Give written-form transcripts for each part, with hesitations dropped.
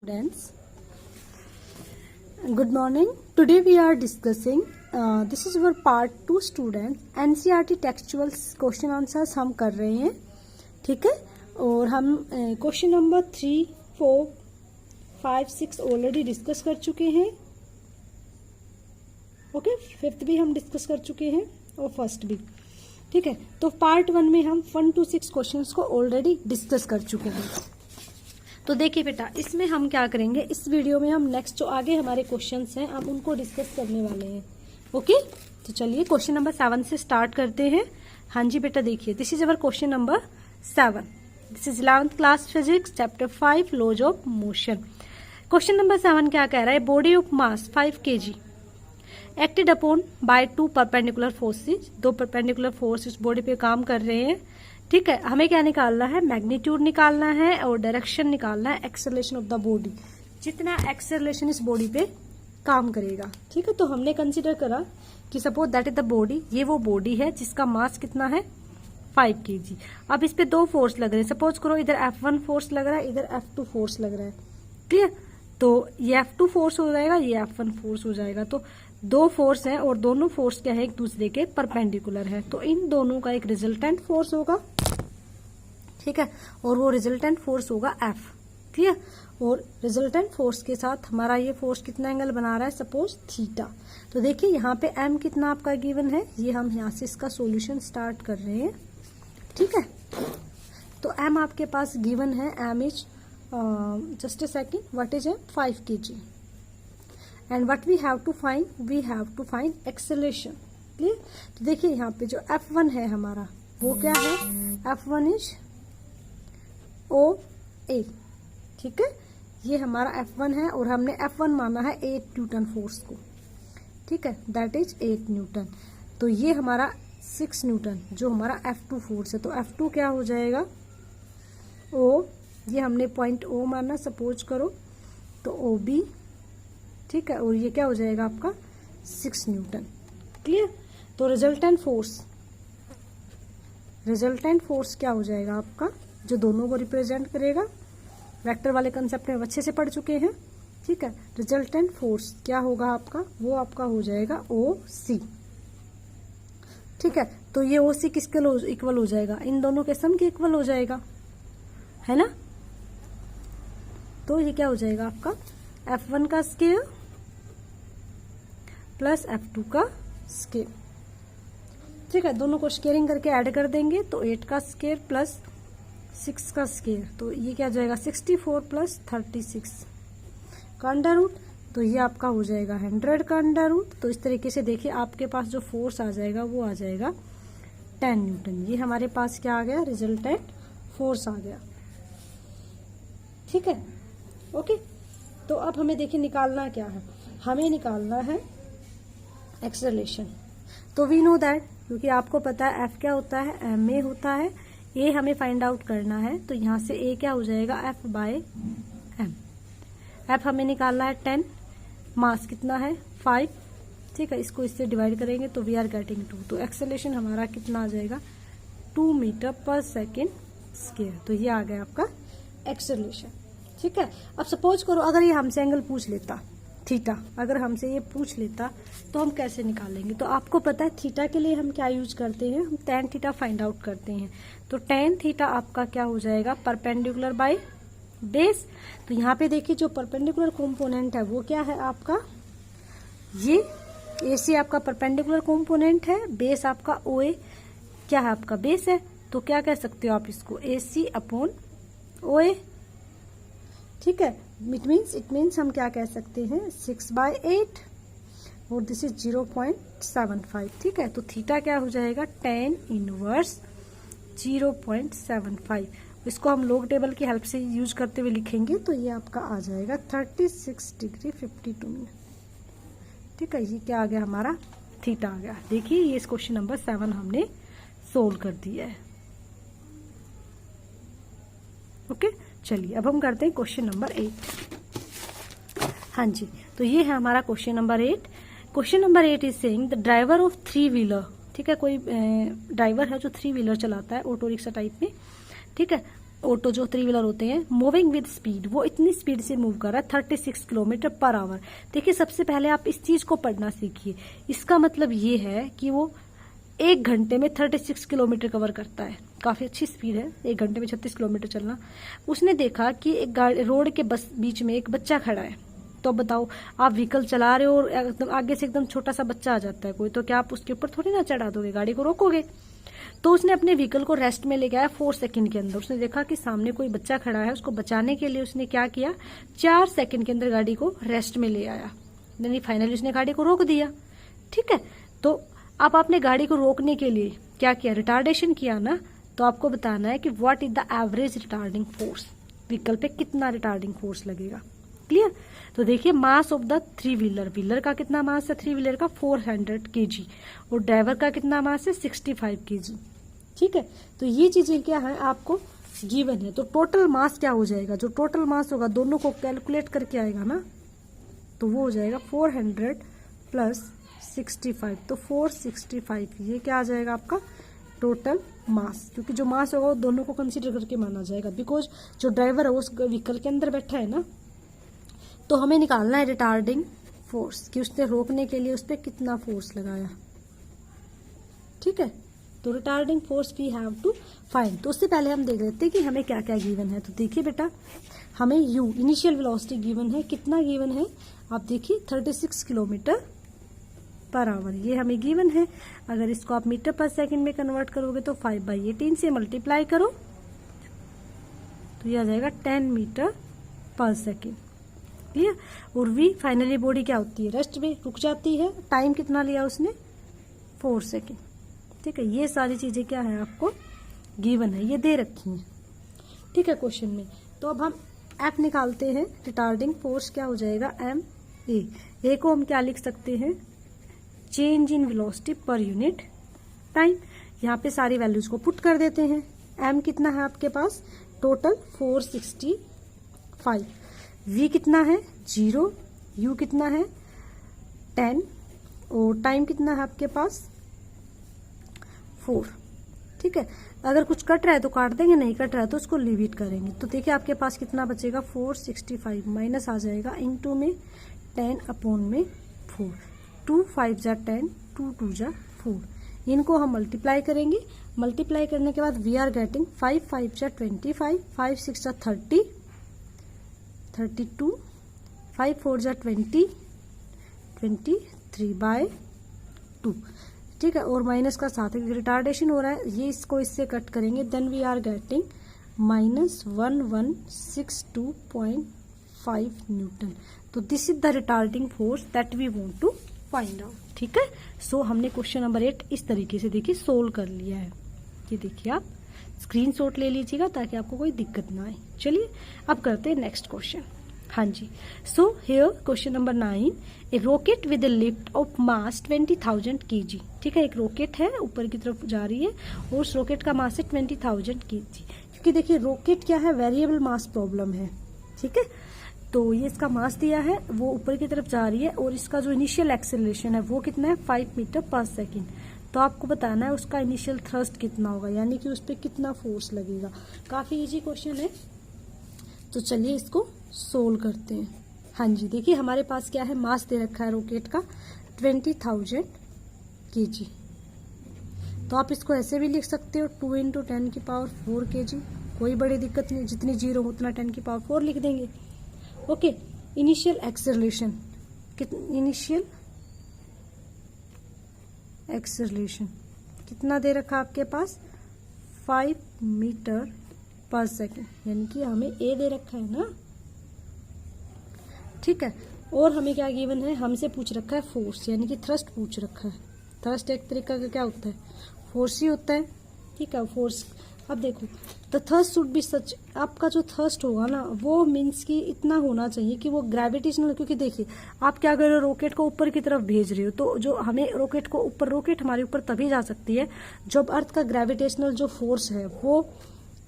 Students, good morning. Today we are discussing this is our part 2 students NCERT textual question answers हम कर रहे हैं, ठीक है। और हम क्वेश्चन नंबर 3, 4, 5, 6 ऑलरेडी डिस्कस कर चुके हैं। ओके, फिफ्थ भी हम डिस्कस कर चुके हैं और फर्स्ट भी, ठीक है। तो पार्ट 1 में हम 1 to 6 क्वेश्चंस को ऑलरेडी डिस्कस कर चुके हैं। तो देखिए बेटा, इसमें हम क्या करेंगे, इस वीडियो में हम नेक्स्ट जो आगे हमारे क्वेश्चंस हैं हम उनको डिस्कस करने वाले हैं। ओके, तो चलिए क्वेश्चन नंबर 7 से स्टार्ट करते हैं। हाँ जी बेटा, देखिए this is our question number 7। This is 11th class physics chapter 5 laws of motion. Question number 7 क्या कह रहा है, body of mass 5 kg acted upon by 2 perpendicular forces. 2 perpendicular force इस बॉडी पे काम कर रहे हैं, ठीक है। हमें क्या निकालना है, मैग्नीट्यूड निकालना है और डायरेक्शन निकालना है, एक्सेलरेशन ऑफ द बॉडी, जितना एक्सेलरेशन इस बॉडी पे काम करेगा, ठीक है। तो हमने कंसीडर करा कि suppose that is the body, ये वो बॉडी है जिसका मास कितना है 5 kg। अब इस पे 2 फोर्स लग रहे हैं, सपोज करो इधर F1 फोर्स लग रहा है, इधर F2 फोर्स लग रहा है, क्लियर। तो ये F2 फोर्स हो जाएगा, ये F1 फोर्स हो जाएगा। तो 2 फोर्स हैं और दोनों फोर्स क्या है, एक दूसरे के परपेंडिकुलर है, तो इन दोनों का एक रिजल्टेंट फोर्स होगा, ठीक है। और वो रिजल्टेंट फोर्स होगा F, क्लियर। और रिजल्टेंट फोर्स के साथ हमारा ये फोर्स कितना एंगल बना रहा है, सपोज थीटा। तो देखिए यहाँ पे M कितना आपका गिवन है, ये हम यहाँ से इसका सॉल्यूशन स्टार्ट कर रहे हैं, ठीक है। तो M आपके पास गिवन है, M is just a second, what is 5 kg and what we have to find acceleration, clear. तो देखिए यहाँ पे जो F1 है हमारा वो क्या है, F1 इज OA, ठीक है। ये हमारा F1 है और हमने F1 माना है 8 न्यूटन फोर्स को, ठीक है, दैट इज 8 न्यूटन। तो ये हमारा 6 न्यूटन जो हमारा F2 फोर्स है, तो F2 क्या हो जाएगा, O, ये हमने पॉइंट O माना सपोज करो, तो OB, ठीक है। और ये क्या हो जाएगा आपका 6 न्यूटन, क्लियर। तो रिजल्टेंट फोर्स क्या हो जाएगा आपका, जो दोनों को रिप्रेजेंट करेगा, वेक्टर वाले कंसेप्ट में अच्छे से पढ़ चुके हैं, ठीक है। रिजल्टेंट फोर्स क्या होगा आपका, वो आपका हो जाएगा OC, ठीक है। तो ये OC किसके इक्वल हो जाएगा, इन दोनों के सम के इक्वल हो जाएगा, है ना। तो ये क्या हो जाएगा आपका F1 का स्केयर प्लस F2 का स्केयर, ठीक है। दोनों को स्केयरिंग करके ऐड कर देंगे तो 8 का स्केयर प्लस 6 का स्केयर, तो ये क्या जाएगा 64 प्लस 36 का अंडर रूट, तो ये आपका हो जाएगा 100 का अंडर रूट। तो इस तरीके से देखिए आपके पास जो फोर्स आ जाएगा वो आ जाएगा 10 न्यूटन। ये हमारे पास क्या आ गया, रिजल्टेंट फोर्स आ गया, ठीक है। ओके, तो अब हमें देखिए निकालना क्या है, हमें निकालना है एक्सेलरेशन। तो वी नो दैट, क्योंकि आपको पता है F क्या होता है, ma होता है, A हमें फाइंड आउट करना है, तो यहाँ से A क्या हो जाएगा F बाय M। F हमें निकालना है 10, मास कितना है 5, ठीक है। इसको इससे डिवाइड करेंगे तो वी आर गेटिंग 2, तो एक्सेलरेशन हमारा कितना आ जाएगा 2 मीटर पर सेकेंड स्क्वायर। तो ये आ गया आपका एक्सेलरेशन, ठीक है। अब सपोज करो अगर ये हमसे एंगल पूछ लेता थीटा, अगर हमसे ये पूछ लेता तो हम कैसे निकालेंगे। तो आपको पता है थीटा के लिए हम क्या यूज करते हैं, हम tan थीटा फाइंड आउट करते हैं। तो tan थीटा आपका क्या हो जाएगा, परपेंडिकुलर बाय बेस। तो यहाँ पे देखिए जो परपेंडिकुलर कंपोनेंट है वो क्या है आपका, ये AC आपका परपेंडिकुलर कंपोनेंट है, बेस आपका OA क्या है आपका बेस है, तो क्या कह सकते हो आप इसको AC अपॉन OA, ठीक है। इट मीन्स हम क्या कह सकते हैं 6/8 और दिस इज 0.75, ठीक है। तो थीटा क्या हो जाएगा tan इनवर्स 0.75। इसको हम लॉग टेबल की हेल्प से यूज करते हुए लिखेंगे तो ये आपका आ जाएगा 36 डिग्री 52 मिनट, ठीक है। ये क्या आ गया हमारा थीटा आ गया। देखिए ये इस क्वेश्चन नंबर 7 हमने सोल्व कर दिया है। ओके, चलिए अब हम करते हैं क्वेश्चन नंबर 8। हाँ जी, तो ये है हमारा question number 8। Question number 8 is saying the driver of 3 wheeler, ठीक है। कोई ड्राइवर है जो 3 व्हीलर चलाता है ऑटो रिक्शा टाइप में, ठीक है। ऑटो जो 3 व्हीलर होते हैं, मूविंग विद स्पीड, वो इतनी स्पीड से मूव कर रहा है 36 किलोमीटर पर आवर। देखिए सबसे पहले आप इस चीज को पढ़ना सीखिए। इसका मतलब ये है कि वो 1 घंटे में 36 किलोमीटर कवर करता है। काफी अच्छी स्पीड है, 1 घंटे में 36 किलोमीटर चलना। उसने देखा कि एक गाड़ी रोड के बीच में एक बच्चा खड़ा है। तो बताओ, आप व्हीकल चला रहे हो और एकदम आगे से एकदम छोटा सा बच्चा आ जाता है कोई, तो क्या आप उसके ऊपर थोड़ी ना चढ़ा दोगे, गाड़ी को रोकोगे। तो उसने अपने व्हीकल को रेस्ट में ले गया 4 सेकंड के अंदर। उसने देखा कि सामने कोई बच्चा खड़ा है, उसको बचाने के लिए उसने क्या किया, 4 सेकंड के अंदर गाड़ी को रेस्ट में ले आया, यानी फाइनली उसने गाड़ी को रोक दिया। ठीक है, तो अब आपने गाड़ी को रोकने के लिए क्या किया, रिटार्डेशन किया ना। तो आपको बताना है कि what is the average retarding force, vehicle पे कितना रिटार्डिंग फोर्स लगेगा। क्लियर। तो देखिए मास ऑफ द 3 व्हीलर का कितना मास है, 3 व्हीलर का 400 kg, और ड्राइवर का कितना मास है 65 kg। ठीक है, तो ये चीजें क्या है आपको गिवन है। तो टोटल मास क्या हो जाएगा, जो टोटल मास होगा दोनों को कैलकुलेट करके आएगा ना, तो वो हो जाएगा 400 प्लस 65, तो 465। ये क्या आ जाएगा आपका टोटल मास, क्योंकि जो मास होगा वो दोनों को कंसीडर करके माना जाएगा, बिकॉज जो ड्राइवर है वो उस व्हीकल के अंदर बैठा है ना। तो हमें निकालना है रिटार्डिंग फोर्स, कि उसने रोकने के लिए उस पर कितना फोर्स लगाया। ठीक है, तो retarding force we have to find. तो उससे पहले हम देख लेते हैं कि हमें क्या क्या गिवन है। तो देखिए बेटा, हमें यू इनिशियल वेलोसिटी गिवन है, कितना गिवन है आप देखिए 36 किलोमीटर पर आवर, ये हमें गिवन है। अगर इसको आप मीटर पर सेकंड में कन्वर्ट करोगे तो 5/18 से मल्टीप्लाई करो तो ये आ जाएगा 10 मीटर पर सेकंड। क्लियर। और वी फाइनली बॉडी क्या होती है, रेस्ट में रुक जाती है। टाइम कितना लिया उसने, 4 सेकंड। ठीक है, ये सारी चीजें क्या है आपको गिवन है, ये दे रखी हैं। ठीक है क्वेश्चन में। तो अब हम एफ निकालते हैं, रिटार्डिंग फोर्स क्या हो जाएगा एम ए को हम क्या लिख सकते हैं, change in velocity per unit time. यहाँ पे सारी वैल्यूज को पुट कर देते हैं। एम कितना है आपके पास टोटल 465, वी कितना है 0, यू कितना है 10, और टाइम कितना है आपके पास 4। ठीक है, अगर कुछ कट रहा है तो काट देंगे, नहीं कट रहा है तो उसको लीव इट करेंगे। तो देखिए आपके पास कितना बचेगा 465 माइनस आ जाएगा इनटू में 10/4, 2 5 जा 10, 2 2 जा 4। इनको हम मल्टीप्लाई करेंगे। मल्टीप्लाई करने के बाद वी आर गेटिंग 5 5 जा 25, 5 6 जा 30, 32, 5 4 जा 20, 23/2। ठीक है, और माइनस का साथ रिटार्डेशन हो रहा है, ये इसको इससे कट करेंगे, then we are getting -1162.5 newton. तो this is the retarding force that we want to find out. ठीक है, सो हमने क्वेश्चन नंबर 8 इस तरीके से देखिए सोल्व कर लिया है। ये देखिए आप स्क्रीनशॉट ले लीजिएगा ताकि आपको कोई दिक्कत ना आए। चलिए अब करते हैं नेक्स्ट क्वेश्चन। हाँ जी, so here question number 9, a rocket with a lift off mass 20,000 kg। ठीक है, एक रॉकेट है ऊपर की तरफ जा रही है और उस रॉकेट का मास है 20,000 kg। क्योंकि देखिए रॉकेट क्या है, वेरिएबल मास प्रॉब्लम है। ठीक है, तो ये इसका मास दिया है, वो ऊपर की तरफ जा रही है और इसका जो इनिशियल एक्सेलरेशन है वो कितना है 5 मीटर पर सेकेंड। तो आपको बताना है उसका इनिशियल थ्रस्ट कितना होगा, यानी कि उस पर कितना फोर्स लगेगा। काफी इजी क्वेश्चन है, तो चलिए इसको सोल्व करते हैं। हाँ जी, देखिए हमारे पास क्या है, मास दे रखा है रॉकेट का 20,000 kg। तो आप इसको ऐसे भी लिख सकते हो 2 × 10⁴ kg, कोई बड़ी दिक्कत नहीं, जितनी 0 उतना 10⁴ लिख देंगे। ओके, इनिशियल एक्सेलरेशन कितना दे रखा आपके पास 5 मीटर पर सेकेंड, यानी कि हमें ए दे रखा है ना। ठीक है, और हमें क्या गिवन है, हमसे पूछ रखा है फोर्स, यानी कि थ्रस्ट पूछ रखा है। थ्रस्ट एक तरीका का क्या होता है, फोर्स ही होता है। ठीक है, फोर्स। अब देखो द थर्स्ट शुड बी सच, आपका जो थर्स्ट होगा ना वो मीन्स कि इतना होना चाहिए कि वो ग्रेविटेशनल, क्योंकि देखिए आप क्या कर रहे हो, रॉकेट को ऊपर की तरफ भेज रहे हो, तो जो हमें रॉकेट को ऊपर, रॉकेट हमारे ऊपर तभी जा सकती है जब अर्थ का ग्रेविटेशनल जो फोर्स है वो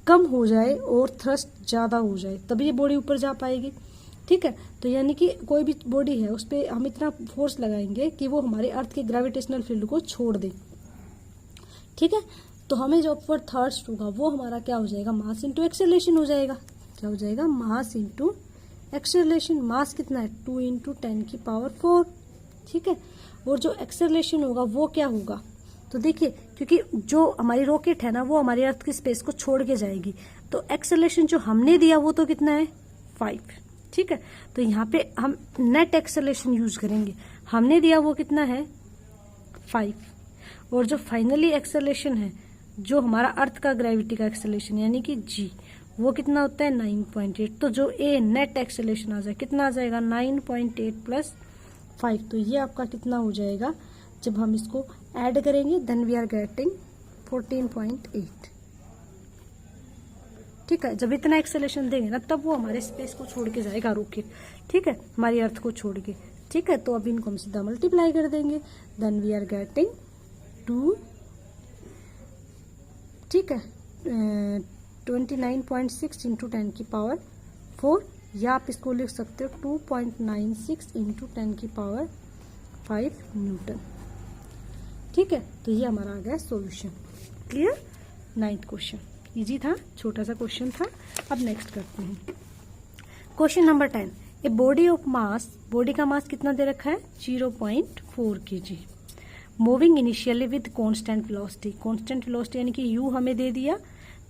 कम हो जाए और थ्रस्ट ज्यादा हो जाए, तभी ये बॉडी ऊपर जा पाएगी। ठीक है, तो यानी कि कोई भी बॉडी है उस पर हम इतना फोर्स लगाएंगे कि वो हमारे अर्थ के ग्रेविटेशनल फील्ड को छोड़ दे। ठीक है, तो हमें जो अपवर्ड थर्स्ट होगा वो हमारा क्या हो जाएगा, मास इंटू एक्सेलरेशन हो जाएगा। क्या हो जाएगा, मास इंटू एक्सेलरेशन। मास कितना है, 2 × 10⁴, ठीक है। और जो एक्सेलरेशन होगा वो क्या होगा, तो देखिए क्योंकि जो हमारी रॉकेट है ना वो हमारी अर्थ की स्पेस को छोड़ के जाएगी, तो एक्सेलरेशन जो हमने दिया वो तो कितना है 5, ठीक है। तो यहाँ पे हम नेट एक्सेलरेशन यूज करेंगे, हमने दिया वो कितना है 5, और जो फाइनली एक्सेलरेशन है जो हमारा अर्थ का ग्रेविटी का एक्सेलरेशन यानी कि जी, वो कितना होता है 9.8। तो जो ए नेट एक्सेलरेशन आ जाए कितना आ जाएगा 9.8 + 5। तो ये आपका कितना हो जाएगा, जब हम इसको ऐड करेंगे देन वी आर गेटिंग 14.8, ठीक है। जब इतना एक्सेलरेशन देंगे ना तब वो हमारे स्पेस को छोड़ के जाएगा रॉकेट, ठीक है, हमारी अर्थ को छोड़ के, ठीक है। तो अब इनको हम सीधा मल्टीप्लाई कर देंगे देन वी आर गेटिंग 2, ठीक है, 29.6 × 10⁴, या आप इसको लिख सकते हो 2.96 × 10⁵ न्यूटन, ठीक है। तो ये हमारा आ गया solution. Clear, 9th question easy था, छोटा सा क्वेश्चन था। अब नेक्स्ट करते हैं question number 10। A body of mass, body का मास कितना दे रखा है 0.4 kg, moving initially with constant velocity. Constant velocity यानी कि u हमें दे दिया,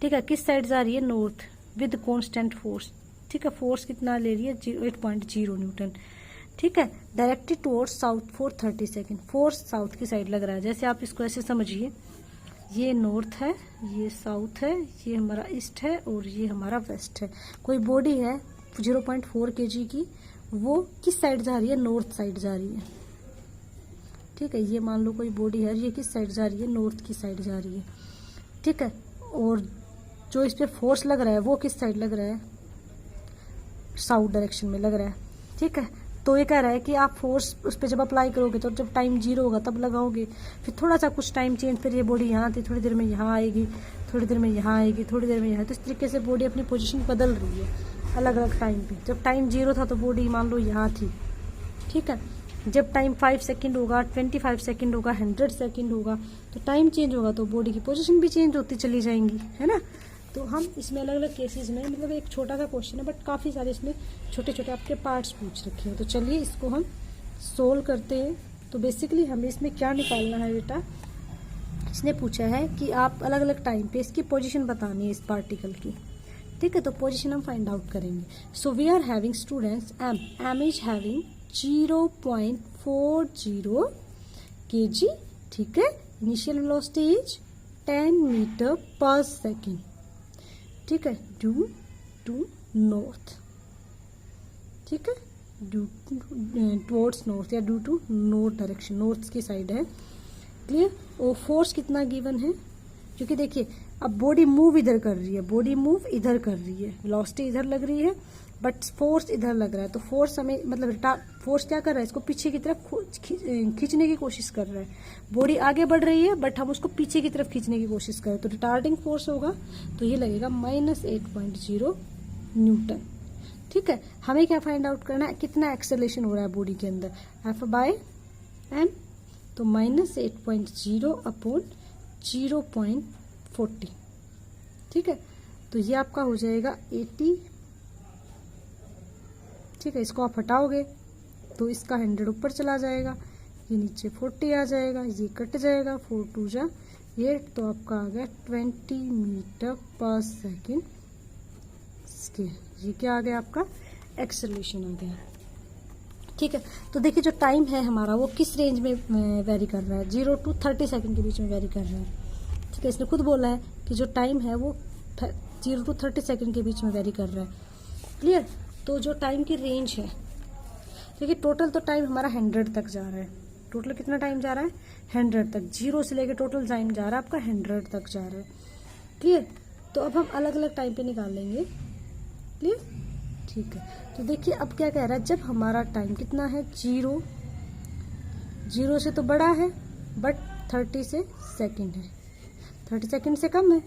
ठीक है। किस साइड जा रही है, नॉर्थ, विद कांस्टेंट फोर्स, ठीक है। फोर्स कितना ले रही है 8.0 न्यूटन, ठीक है। Directed towards south for 30 second, force south की साइड लग रहा है। जैसे आप इसको ऐसे समझिए, ये नॉर्थ है, ये साउथ है, ये हमारा ईस्ट है और ये हमारा वेस्ट है। कोई बॉडी है 0.4 kg की, वो किस साइड जा रही है, नॉर्थ साइड जा रही है, ठीक है। ये मान लो कोई बॉडी है, ये किस साइड जा रही है, नॉर्थ की साइड जा रही है, ठीक है। और जो इस पे फोर्स लग रहा है वो किस साइड लग रहा है, साउथ डायरेक्शन में लग रहा है, ठीक है। तो ये कह रहा है कि आप फोर्स उस पर जब अप्लाई करोगे तो जब टाइम 0 होगा तब लगाओगे, फिर थोड़ा सा कुछ टाइम चेंज, फिर ये बॉडी यहाँ थी, थोड़ी देर में यहाँ आएगी, थोड़ी देर में यहाँ आएगी, थोड़ी देर में यहाँ। तो इस तरीके से बॉडी अपनी पोजीशन बदल रही है अलग अलग टाइम पे। जब टाइम 0 था तो बॉडी मान लो यहाँ थी, ठीक है। जब टाइम 5 सेकेंड होगा, 25 सेकेंड होगा, 100 सेकेंड होगा, तो टाइम चेंज होगा तो बॉडी की पोजीशन भी चेंज होती चली जाएंगी, है ना। तो हम इसमें अलग अलग केसेस में, मतलब एक छोटा सा क्वेश्चन है बट काफ़ी सारे इसमें छोटे छोटे आपके पार्ट्स पूछ रखे हैं। तो चलिए इसको हम सोल्व करते हैं। तो बेसिकली हमें इसमें क्या निकालना है बेटा, इसने पूछा है कि आप अलग अलग टाइम पे इसकी पोजीशन बतानी है इस पार्टिकल की, ठीक है। तो पोजीशन हम फाइंड आउट करेंगे। So we are having students, M is having 0.40 kg, ठीक है। इनिशियल वेलोसिटी इज 10 मीटर/सेकेंड, ठीक है, ड्यू टू नॉर्थ, ठीक है, ड्यू टुवर्ड्स नॉर्थ या due to north direction, north की साइड है। क्लियर। और फोर्स कितना गिवन है, क्योंकि देखिए अब बॉडी मूव इधर कर रही है, बॉडी मूव इधर कर रही है, वेलोसिटी इधर लग रही है बट फोर्स इधर लग रहा है। तो फोर्स हमें मतलब फोर्स क्या कर रहा है, इसको पीछे की तरफ खींचने की कोशिश कर रहा है। बॉडी आगे बढ़ रही है बट हम उसको पीछे की तरफ खींचने की कोशिश कर रहे हैं, तो रिटार्डिंग फोर्स होगा, तो ये लगेगा -8.0 न्यूटन, ठीक है। हमें क्या फाइंड आउट करना है, कितना एक्सेलरेशन हो रहा है बॉडी के अंदर, F/m, तो -8.0 अपॉन 0.40, ठीक है। तो ये आपका हो जाएगा 80, ठीक है। इसको आप हटाओगे तो इसका 100 ऊपर चला जाएगा, ये नीचे 40 आ जाएगा, ये कट जाएगा, 4 2 जा 8, तो आपका आ गया 20 मीटर/सेकेंड स्केयर। ये क्या आ गया, आपका एक्सेलरेशन आ गया, ठीक है। तो देखिए जो टाइम है हमारा वो किस रेंज में वेरी कर रहा है, 0 to 30 सेकेंड के बीच में वेरी कर रहा है, ठीक है। इसने खुद बोला है कि जो टाइम है वो 0 to 30 सेकेंड के बीच में वेरी कर रहा है। क्लियर। तो जो टाइम की रेंज है, देखिए टोटल तो टाइम हमारा 100 तक जा रहा है, टोटल कितना टाइम जा रहा है 100 तक, 0 से लेके टोटल टाइम जा रहा है आपका 100 तक जा रहा है। क्लियर। तो अब हम अलग अलग टाइम पे निकाल लेंगे। क्लियर, ठीक है। तो देखिए अब क्या कह रहा है, जब हमारा टाइम कितना है 0 से तो बड़ा है बट 30 से सेकंड है, 30 सेकंड से कम है,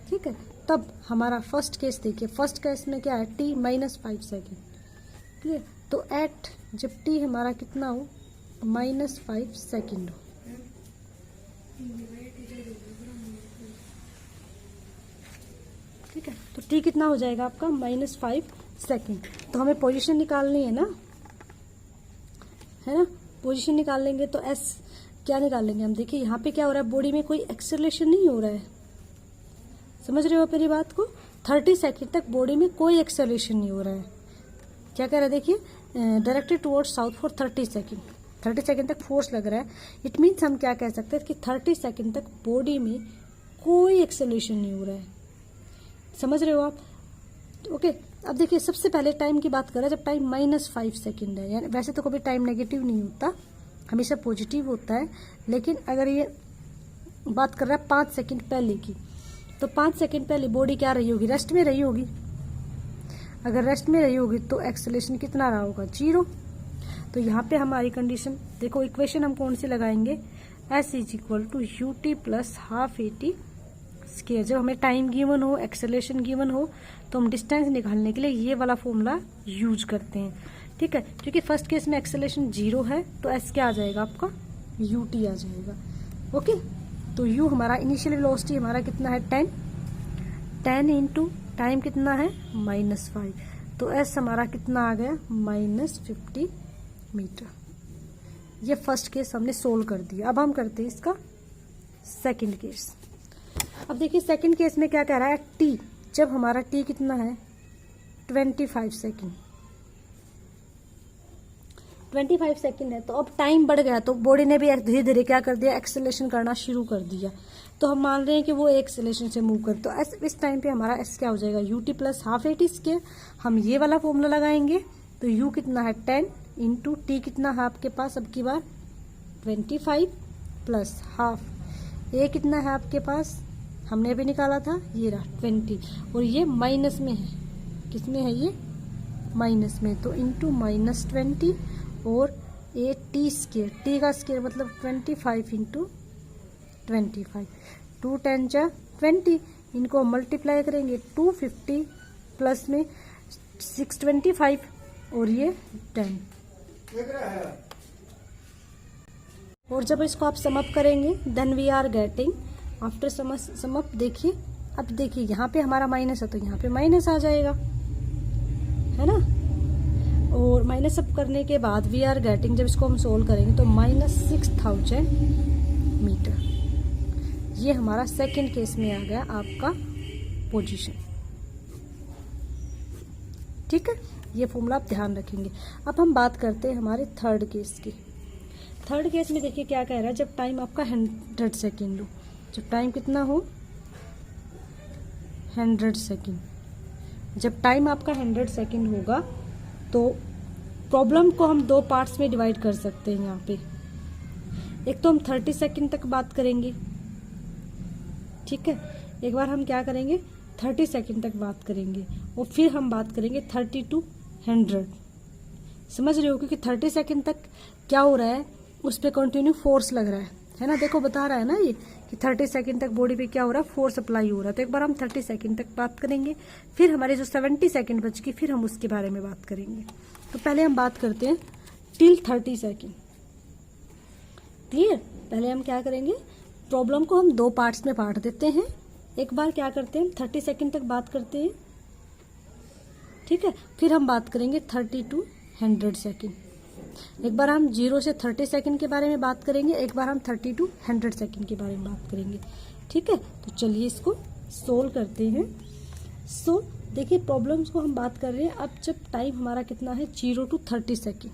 ठीक है। तब हमारा फर्स्ट केस देखिए, फर्स्ट केस में क्या है t -5 सेकेंड। क्लियर। तो एट जब t हमारा कितना हो -5 सेकेंड हो, t कितना हो जाएगा आपका -5 सेकेंड। तो हमें पोजीशन निकालनी है ना, पोजीशन निकाल लेंगे तो s क्या निकाल लेंगे हम। देखिए यहाँ पे क्या हो रहा है, बॉडी में कोई एक्सेलरेशन नहीं हो रहा है, समझ रहे हो आप मेरी बात को। 30 सेकेंड तक बॉडी में कोई एक्सेलरेशन नहीं हो रहा है। क्या कह रहा है देखिए, directed towards south for 30 second, 30 second तक फोर्स लग रहा है। इट मीन्स हम क्या कह सकते हैं कि 30 सेकेंड तक बॉडी में कोई एक्सेलरेशन नहीं हो रहा है, समझ रहे हो आप। ओके, अब देखिए सबसे पहले टाइम की बात कर रहे हैं, जब टाइम -5 सेकेंड है, यानी वैसे तो कभी टाइम नेगेटिव नहीं होता, हमेशा पॉजिटिव होता है, लेकिन अगर ये बात कर रहा है 5 सेकेंड पहले की, तो 5 सेकेंड पहले बॉडी क्या रही होगी, रेस्ट में रही होगी। अगर रेस्ट में रही होगी तो एक्सेलरेशन कितना रहा होगा, 0। तो यहाँ पे हमारी कंडीशन देखो, इक्वेशन हम कौन सी लगाएंगे, s = ut + ½ at स्क्वायर। जब हमें टाइम गिवन हो, एक्सेलरेशन गिवन हो, तो हम डिस्टेंस निकालने के लिए ये वाला फॉर्मूला यूज करते हैं, ठीक है। क्योंकि फर्स्ट केस में एक्सेलरेशन 0 है, तो s क्या आ जाएगा आपका, ut आ जाएगा। ओके, तो u हमारा इनिशियल वेलोसिटी हमारा कितना है, 10 इंटू टाइम कितना है, -5, तो s हमारा कितना आ गया, -50 मीटर। ये फर्स्ट केस हमने सोल्व कर दिया। अब हम करते हैं इसका सेकंड केस। अब देखिए सेकंड केस में क्या कह रहा है, t, जब हमारा t कितना है, 25 सेकंड, 25 सेकंड है, तो अब टाइम बढ़ गया, तो बॉडी ने भी धीरे धीरे क्या कर दिया, एक्सेलरेशन करना शुरू कर दिया। तो हम मान रहे हैं कि वो एक्सेलरेशन से मूव कर, तो इस टाइम पे हमारा s क्या हो जाएगा, ut + ½ at स्क्वायर। हम ये वाला फॉर्मूला लगाएंगे, तो u कितना है, 10 इंटू t कितना है आपके पास, अब की बार 25 + ½ a कितना है आपके पास, हमने अभी निकाला था, ये रहा 20, और ये माइनस में है, किस में है ये, माइनस में, तो इंटू -20 और a t स्क्वायर, t का स्क्वायर मतलब 25 इंटू 25, 2 10 जा 20, इनको मल्टीप्लाई करेंगे 250 प्लस में 625 और ये 10, और जब इसको आप सम अप करेंगे, then we are getting after sum up. देखिए अब देखिए यहाँ पे हमारा माइनस है, तो यहाँ पे माइनस आ जाएगा, है ना। और माइनस अप करने के बाद वी आर गेटिंग, जब इसको हम सोल्व करेंगे तो -6000 मीटर। ये हमारा सेकंड केस में आ गया आपका पोजीशन, ठीक है। ये फॉर्मूला आप ध्यान रखेंगे। अब हम बात करते हैं हमारे थर्ड केस की। थर्ड केस में देखिए क्या कह रहा है, जब टाइम आपका 100 सेकेंड हो, जब टाइम कितना हो, 100 सेकेंड, जब टाइम आपका 100 सेकेंड होगा, तो प्रॉब्लम को हम 2 पार्ट्स में डिवाइड कर सकते हैं। यहाँ पे एक तो हम 30 सेकेंड तक बात करेंगे, ठीक है। एक बार हम क्या करेंगे, 30 सेकेंड तक बात करेंगे, और फिर हम बात करेंगे 30 to 100, समझ रहे हो। क्योंकि 30 सेकेंड तक क्या हो रहा है, उस पर कंटिन्यू फोर्स लग रहा है ना। देखो बता रहा है ना ये कि 30 सेकेंड तक बॉडी पे क्या हो रहा है, फोर्स अप्लाई हो रहा है। तो एक बार हम 30 सेकेंड तक बात करेंगे, फिर हमारे जो 70 सेकेंड बच गई, फिर हम उसके बारे में बात करेंगे। तो पहले हम बात करते हैं टिल 30 सेकेंड, क्लियर। पहले हम क्या करेंगे, प्रॉब्लम को हम 2 पार्ट्स में बांट देते हैं। एक बार क्या करते हैं, 30 सेकेंड तक बात करते हैं, ठीक है। फिर हम बात करेंगे 30 to 100 सेकेंड। एक बार हम 0 से 30 सेकेंड के बारे में बात करेंगे, एक बार हम 30 to 100 सेकेंड के बारे में बात करेंगे, ठीक है। तो चलिए इसको सोल्व करते हैं। सो देखिए प्रॉब्लम्स को हम बात कर रहे हैं, अब जब टाइम हमारा कितना है, 0 to 30 सेकेंड,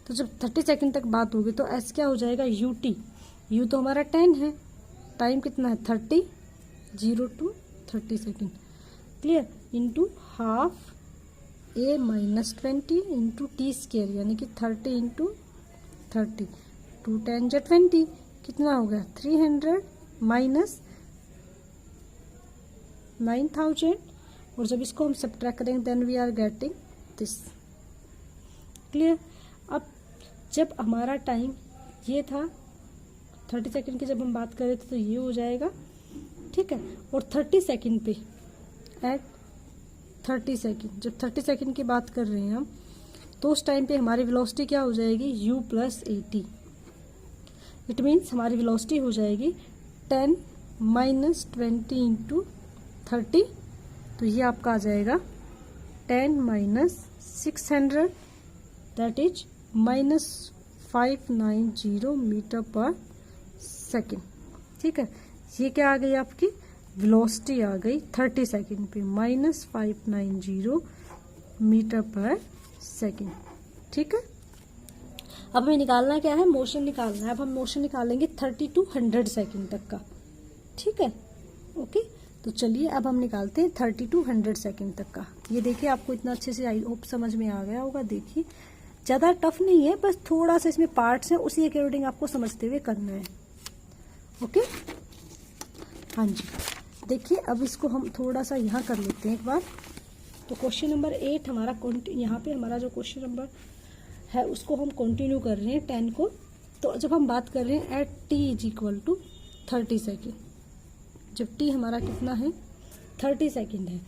तो जब 30 सेकेंड तक बात होगी तो एस क्या हो जाएगा, ut, u तो हमारा 10 है, टाइम कितना है 30, 0 to 30 second, clear, into ½ a -20 into T square, यानी कि 30 इंटू 30, 2 10 जा 20, कितना हो गया 300 माइनस 9000, और जब इसको हम सब्ट्रैक्ट करेंगे then we are getting this, clear. अब जब हमारा टाइम ये था 30 सेकेंड की, जब हम बात कर रहे थे तो ये हो जाएगा, ठीक है। और 30 सेकेंड पे एट 30 सेकेंड, जब 30 सेकेंड की बात कर रहे हैं हम, तो उस टाइम पे हमारी वेलोसिटी क्या हो जाएगी, u + at। इट मीन्स हमारी वेलोसिटी हो जाएगी 10 माइनस 20 इंटू 30, तो ये आपका आ जाएगा 10 minus 600 that is minus 590 metre per second. ठीक है, ये क्या आ गई आपकी वेलोसिटी आ गई 30 सेकेंड पे माइनस 590 मीटर पर सेकेंड। ठीक है, अब हमें निकालना क्या है, मोशन निकालना है। अब हम मोशन निकालेंगे 30 to 100 सेकेंड तक का। ठीक है, ओके, तो चलिए अब हम निकालते हैं 30 to 100 सेकेंड तक का। ये देखिए आपको इतना अच्छे से आई होप समझ में आ गया होगा। देखिए ज़्यादा टफ नहीं है, बस थोड़ा सा इसमें पार्ट्स हैं, उसी के अकॉर्डिंग आपको समझते हुए करना है। ओके, हाँ जी, देखिए अब इसको हम थोड़ा सा यहाँ कर लेते हैं एक बार। तो क्वेश्चन नंबर 8 हमारा यहाँ पे हमारा जो क्वेश्चन नंबर है उसको हम कंटिन्यू कर रहे हैं 10 को। तो जब हम बात कर रहे हैं at t is equal to 30 second, जब t हमारा कितना है 30 सेकेंड है,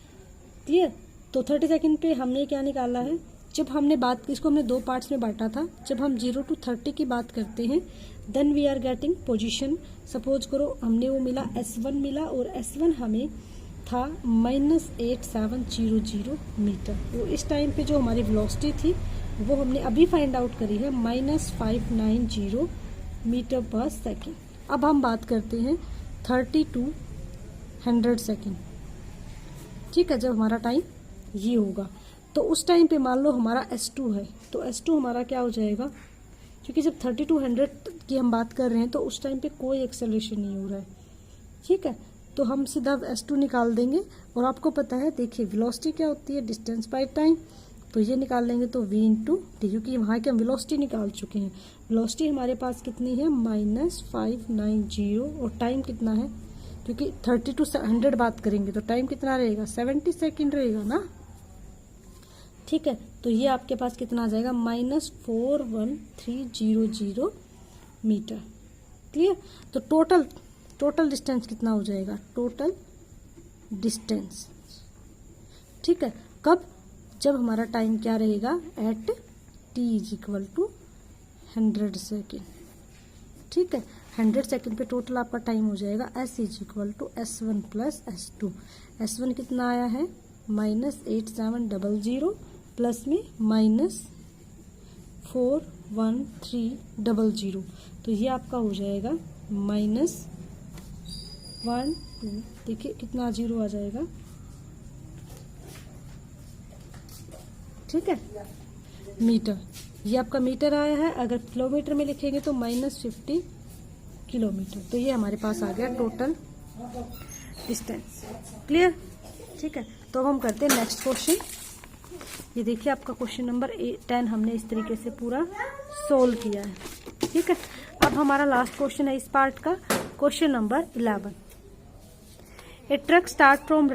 क्लियर। तो 30 सेकेंड पे हमने क्या निकाला है, जब हमने बात इसको हमने दो पार्ट्स में बांटा था। जब हम 0 to 30 की बात करते हैं then we are getting position. Suppose करो हमने वो मिला S1 मिला, और S1 हमें था -8700 मीटर। तो इस टाइम पे जो हमारी वेलोसिटी थी वो हमने अभी फाइंड आउट करी है -590 मीटर पर सेकेंड। अब हम बात करते हैं 30 to 100 सेकेंड। ठीक है, जब हमारा टाइम ये होगा तो उस टाइम पे मान लो हमारा S2 है, तो S2 हमारा क्या हो जाएगा, क्योंकि जब 30 to 100 की हम बात कर रहे हैं तो उस टाइम पे कोई एक्सेलरेशन नहीं हो रहा है। ठीक है, तो हम सीधा S2 निकाल देंगे। और आपको पता है देखिए वेलोसिटी क्या होती है, डिस्टेंस बाय टाइम। तो ये निकाल लेंगे तो v इंटू टी, क्योंकि वहाँ की हम वेलोसिटी निकाल चुके हैं। वेलोसिटी हमारे पास कितनी है -590, और टाइम कितना है, क्योंकि 30 to 100 बात करेंगे तो टाइम कितना रहेगा 70 सेकेंड रहेगा ना। ठीक है, तो ये आपके पास कितना आ जाएगा -41300 मीटर। क्लियर, तो टोटल डिस्टेंस कितना हो जाएगा, टोटल डिस्टेंस। ठीक है, कब, जब हमारा टाइम क्या रहेगा at t is equal to 100 second. ठीक है, 100 सेकेंड पे टोटल आपका टाइम हो जाएगा s is equal to S1 plus S2। S1 कितना आया है -8700 प्लस में -41300, तो ये आपका हो जाएगा -1 2, देखिए कितना जीरो आ जाएगा। ठीक है, मीटर, ये आपका मीटर आया है। अगर किलोमीटर में लिखेंगे तो -50 किलोमीटर। तो ये हमारे पास आ गया टोटल डिस्टेंस। क्लियर, ठीक है, तो अब हम करते हैं नेक्स्ट क्वेश्चन। ये देखिए आपका क्वेश्चन नंबर 10 हमने इस तरीके से पूरा सोल्व किया है। ठीक है, अब हमारा लास्ट क्वेश्चन है इस पार्ट का, question number 11। A truck start from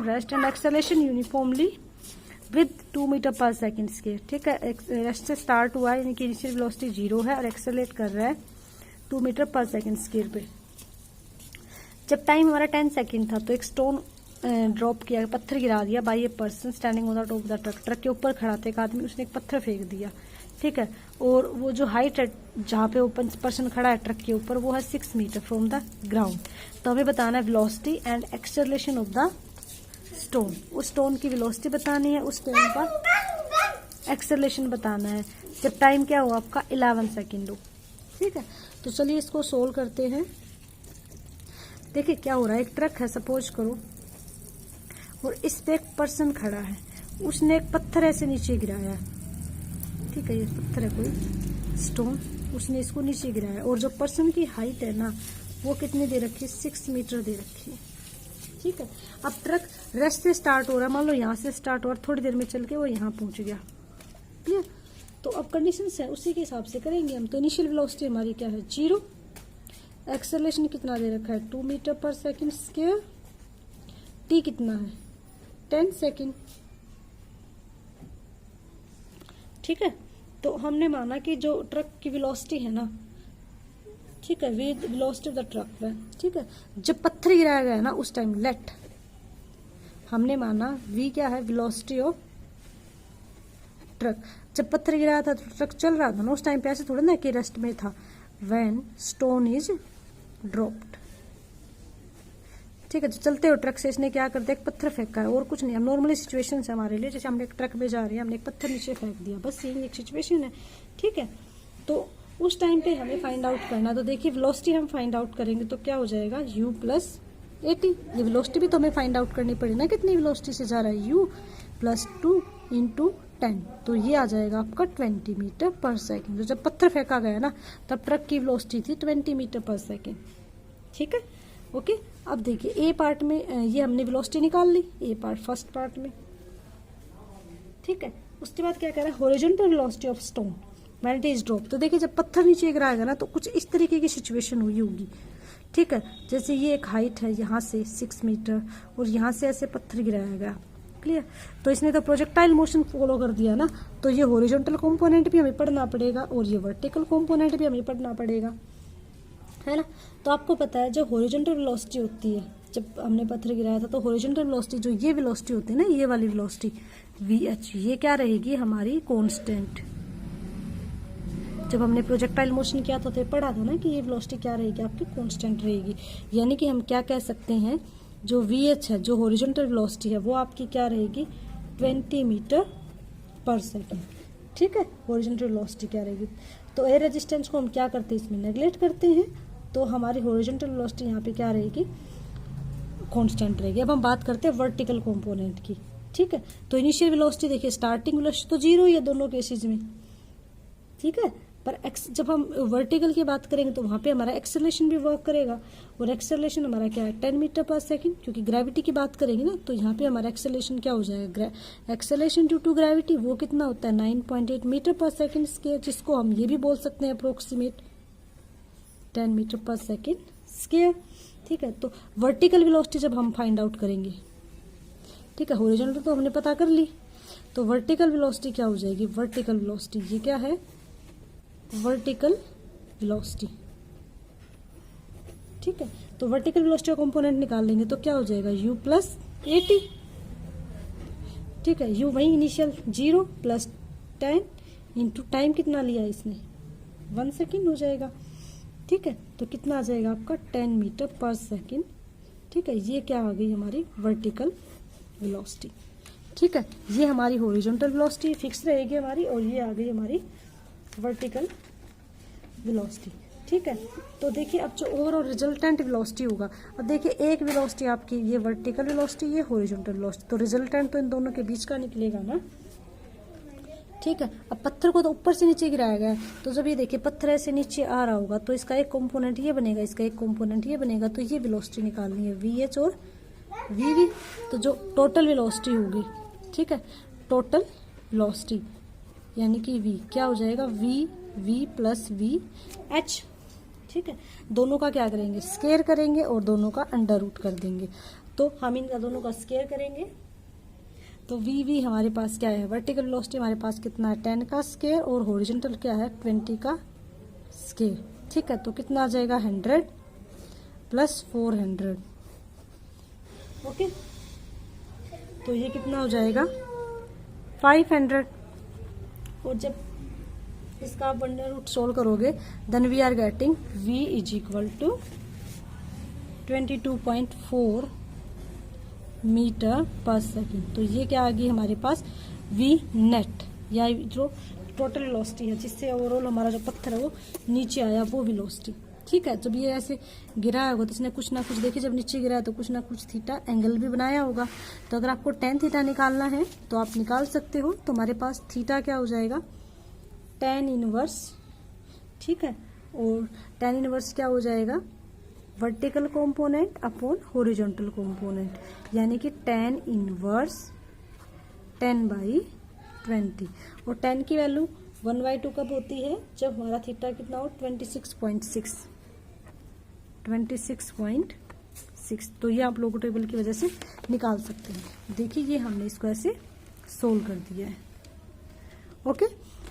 rest and acceleration uniformly with 2 metre per second square. ठीक है, रेस्ट से स्टार्ट हुआ है, यानी कि इनिशियल वेलोसिटी 0 है और एक्सेलरेट कर रहा है 2 मीटर पर सेकेंड स्केयर पे। जब टाइम हमारा 10 सेकेंड था तो एक स्टोन ड्रॉप किया, पत्थर गिरा दिया by a person standing on the top of the truck. Truck के ऊपर खड़ा था एक आदमी, उसने एक पत्थर फेंक दिया। ठीक है, और वो जो हाइट है जहाँ पे वो पर्सन खड़ा है ट्रक के ऊपर वो है 6 मीटर फ्रॉम द ग्राउंड। तो हमें बताना है velocity and acceleration of the stone. उस स्टोन की वेलोसिटी बतानी है, उस स्टोन का एक्सेलरेशन बताना है जब टाइम क्या हुआ आपका 11 सेकेंड हो। ठीक है, तो चलिए इसको सोल्व करते हैं। देखिए क्या हो रहा है, एक ट्रक है सपोज करो, और इस पे एक पर्सन खड़ा है, उसने एक पत्थर ऐसे नीचे गिराया। ठीक है, ये पत्थर है कोई स्टोन, उसने इसको नीचे गिराया, और जो पर्सन की हाइट है ना वो कितनी दे रखी है 6 मीटर दे रखी है। ठीक है, अब ट्रक रेस्ट से स्टार्ट हो रहा है, मान लो यहाँ से स्टार्ट हुआ, थोड़ी देर में चल के वो यहाँ पहुंच गया। क्लियर, तो अब कंडीशन है उसी के हिसाब से करेंगे हम। तो इनिशियल वेलोसिटी हमारी क्या है 0, एक्सेलरेशन कितना दे रखा है 2 metre per second square, T कितना है 10 सेकेंड। ठीक है, तो हमने माना कि जो ट्रक की वेलोसिटी है ना, ठीक है, with velocity of the truck है। ठीक है, जब पत्थर गिराया गया ना उस टाइम लेट हमने माना v क्या है वेलोसिटी ऑफ ट्रक, जब पत्थर गिराया था तो ट्रक चल रहा था ना उस टाइम पे, ऐसे थोड़ा ना कि रेस्ट में था। व्हेन स्टोन इज ड्रॉप्ड, ठीक है, तो चलते हो ट्रक से इसने क्या कर दिया, एक पत्थर फेंका है और कुछ नहीं। अब नॉर्मली सिचुएशन है हमारे लिए, जैसे हम एक ट्रक में जा रहे हैं, हमने एक पत्थर नीचे फेंक दिया, बस यही एक सिचुएशन है, ठीक है। तो उस टाइम पे हमें फाइंड आउट करना, तो देखिए वेलोसिटी हम फाइंड आउट करेंगे तो क्या हो जाएगा, u प्लस 80। ये वेलोसिटी भी तो हमें फाइंड आउट करनी पड़ी ना, कितनी वेलोसिटी से जा रहा है, u प्लस 2 इंटू 10, तो ये आ जाएगा आपका 20 मीटर पर सेकेंड। तो जब पत्थर फेंका गया ना तब ट्रक की वेलोसिटी थी 20 मीटर पर सेकेंड, ठीक है, ओके। अब देखिए ए पार्ट में ये हमने वेलोसिटी निकाल ली, ए पार्ट फर्स्ट पार्ट में, ठीक है। उसके बाद क्या कह रहा है, horizontal velocity of stone when it is drop. तो देखिए जब पत्थर नीचे गिराएगा ना तो कुछ इस तरीके की सिचुएशन हुई होगी, ठीक है। जैसे ये एक हाइट है यहाँ से 6 मीटर और यहाँ से ऐसे पत्थर गिराया गया, क्लियर। तो इसने तो प्रोजेक्टाइल मोशन फॉलो कर दिया ना, तो ये हॉरिजॉन्टल कंपोनेंट भी हमें पढ़ना पड़ेगा और ये वर्टिकल कंपोनेंट भी हमें पढ़ना पड़ेगा, है ना। तो आपको पता है जो हॉरिजॉन्टल वेलोसिटी होती है, जब हमने पत्थर गिराया था तो हॉरिजॉन्टल वेलोसिटी जो ये वेलोसिटी होती है ना, ये वाली वेलोसिटी VH, ये क्या रहेगी हमारी कांस्टेंट। जब हमने प्रोजेक्टाइल मोशन किया था तो पढ़ा था ना कि ये वेलोसिटी क्या रहेगी आपकी, कांस्टेंट रहेगी। यानी कि हम क्या कह सकते हैं, जो VH है, जो हॉरिजॉन्टल वेलोसिटी है, वो आपकी क्या रहेगी 20 मीटर पर सेकेंड, ठीक है। हॉरिजॉन्टल वेलोसिटी क्या रहेगी, तो एयर रेजिस्टेंस को हम क्या करते हैं, इसमें नेगलेक्ट करते हैं, तो हमारी हॉरिजॉन्टल वेलोसिटी यहाँ पे क्या रहेगी, कांस्टेंट रहेगी। अब हम बात करते हैं वर्टिकल कंपोनेंट की, ठीक है। तो इनिशियल वेलोसिटी देखिए, स्टार्टिंग वेलोसिटी तो 0 ही है दोनों केसेस में, ठीक है। पर जब हम वर्टिकल की बात करेंगे तो वहां पे हमारा एक्सेलरेशन भी वर्क करेगा, और एक्सेलरेशन हमारा क्या है 10 मीटर पर सेकंड, क्योंकि ग्रेविटी की बात करेंगे ना तो यहाँ पे हमारा एक्सेलरेशन क्या हो जाएगा, एक्सेलरेशन ड्यू टू ग्रेविटी, वो कितना होता है 9.8 मीटर पर सेकंड स्क्वायर, जिसको हम ये भी बोल सकते हैं अप्रोक्सीमेट 10 मीटर पर सेकंड स्क्वायर, ठीक है। तो वर्टिकल वेलोसिटी जब हम फाइंड आउट करेंगे, ठीक है, हॉरिजॉन्टल तो हमने पता कर ली, तो वर्टिकल वेलोसिटी क्या हो जाएगी, वर्टिकल वेलोसिटी ये क्या है, वर्टिकल वेलोसिटी, ठीक है। तो वर्टिकल वेलोसिटी का कंपोनेंट निकाल लेंगे तो क्या हो जाएगा u प्लस 80, ठीक है। u वही इनिशियल 0 प्लस 10 इंटू टाइम कितना लिया इसने 1 सेकेंड हो जाएगा, ठीक है। तो कितना आ जाएगा आपका 10 मीटर पर सेकेंड, ठीक है। ये क्या आ गई हमारी वर्टिकल वेलोसिटी, ठीक है। ये हमारी हॉरिजॉन्टल वेलोसिटी फिक्स रहेगी हमारी, और ये आ गई हमारी वर्टिकल वेलोसिटी, ठीक है। तो देखिए अब जो ओवरऑल रिजल्टेंट वेलोसिटी होगा, अब देखिए एक वेलोसिटी आपकी ये वर्टिकल वेलोसिटी, ये हॉरिजॉन्टल वेलोसिटी, तो रिजल्टेंट तो इन दोनों के बीच का निकलेगा ना, ठीक है। अब पत्थर को तो ऊपर से नीचे गिराया गया है, तो जब ये देखिए पत्थर ऐसे नीचे आ रहा होगा तो इसका एक कंपोनेंट ये बनेगा, इसका एक कंपोनेंट ये बनेगा, तो ये वेलोसिटी निकालनी है VH और VV। तो जो टोटल वेलोसिटी होगी, ठीक है, टोटल वेलोसिटी यानी कि V क्या हो जाएगा, V प्लस VH, ठीक है। दोनों का क्या करेंगे, स्क्वायर करेंगे और दोनों का अंडर रूट कर देंगे। तो हम इन दोनों का स्क्वायर करेंगे तो VV हमारे पास क्या है, वर्टिकल वेलोसिटी हमारे पास कितना है 10 का स्क्वायर, और हॉरिजॉन्टल क्या है 20 का स्क्वायर, ठीक है। तो कितना आ जाएगा 100 प्लस 400, ओके। तो ये कितना हो जाएगा 500, और जब इसका आप अंडर रूट सोल्व करोगे then we are getting V is equal to 22.4 metre per second. तो ये क्या आ गई हमारे पास V नेट, या जो टोटल वेलोसिटी है जिससे ओवरऑल हमारा जो पत्थर है वो नीचे आया, वो वेलोसिटी, ठीक है। जब ये ऐसे गिरा होगा तो इसने कुछ ना कुछ, देखिए जब नीचे गिरा है तो कुछ ना कुछ थीटा एंगल भी बनाया होगा। तो अगर आपको tan थीटा निकालना है तो आप निकाल सकते हो, तो हमारे पास थीटा क्या हो जाएगा tan इनवर्स, ठीक है। और tan इनवर्स क्या हो जाएगा vertical component upon horizontal component, यानी कि tan इनवर्स 10/20, और tan की वैल्यू 1/2 कब होती है, जब हमारा थीटा कितना हो 26.6। तो ये आप लोगों टेबल की वजह से निकाल सकते हैं। देखिए ये हमने इसको ऐसे सोल्व कर दिया है, ओके।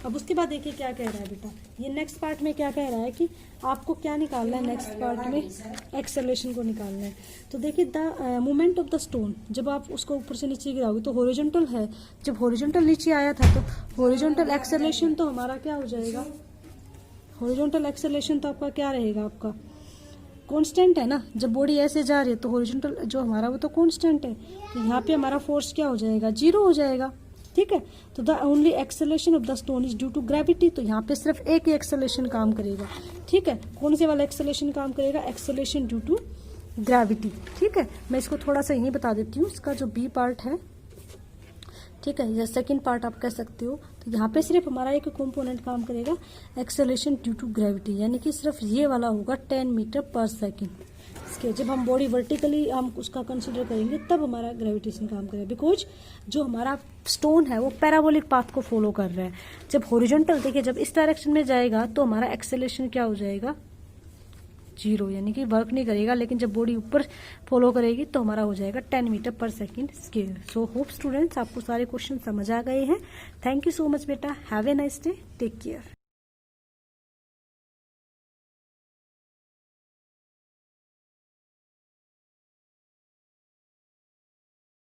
अब उसके बाद देखिए क्या कह रहा है बेटा, ये नेक्स्ट पार्ट में क्या कह रहा है कि आपको क्या निकालना है, नेक्स्ट पार्ट में एक्सेलरेशन को निकालना है। तो देखिए the movement of the stone, जब आप उसको ऊपर से नीचे गिराओगे तो हॉरिजॉन्टल है, जब हॉरिजॉन्टल नीचे आया था तो हॉरिजॉन्टल एक्सेलरेशन तो हमारा क्या हो जाएगा, हॉरिजॉन्टल एक्सेलरेशन तो आपका क्या रहेगा, आपका कांस्टेंट है ना। जब बॉडी ऐसे जा रही है तो हॉरिजॉन्टल जो हमारा वो तो कांस्टेंट है, तो यहाँ पे हमारा फोर्स क्या हो जाएगा, 0 हो जाएगा। ठीक है, तो the only acceleration of the stone is due to gravity, तो यहाँ पे सिर्फ एक ही एक्सेलरेशन काम करेगा। ठीक है, कौन से वाला एक्सेलरेशन काम करेगा, एक्सेलरेशन ड्यू टू ग्रेविटी। ठीक है, मैं इसको थोड़ा सा यही बता देती हूँ, इसका जो बी पार्ट है, ठीक है, या सेकंड पार्ट आप कह सकते हो। तो यहाँ पे सिर्फ हमारा एक कंपोनेंट काम करेगा, एक्सेलरेशन ड्यू टू ग्रेविटी, यानी कि सिर्फ ये वाला होगा 10 मीटर पर सेकेंड। इसके जब हम बॉडी वर्टिकली हम उसका कंसिडर करेंगे तब हमारा ग्रेविटेशन काम करेगा, बिकॉज जो हमारा स्टोन है वो पैराबोलिक पाथ को फॉलो कर रहा है। जब हॉरिजॉन्टल देखिए, जब इस डायरेक्शन में जाएगा तो हमारा एक्सेलरेशन क्या हो जाएगा, 0, यानी कि वर्क नहीं करेगा। लेकिन जब बॉडी ऊपर फॉलो करेगी तो हमारा हो जाएगा 10 metre per second square. So hope students आपको सारे क्वेश्चन समझ आ गए हैं। थैंक यू सो मच बेटा, have a nice day, take care.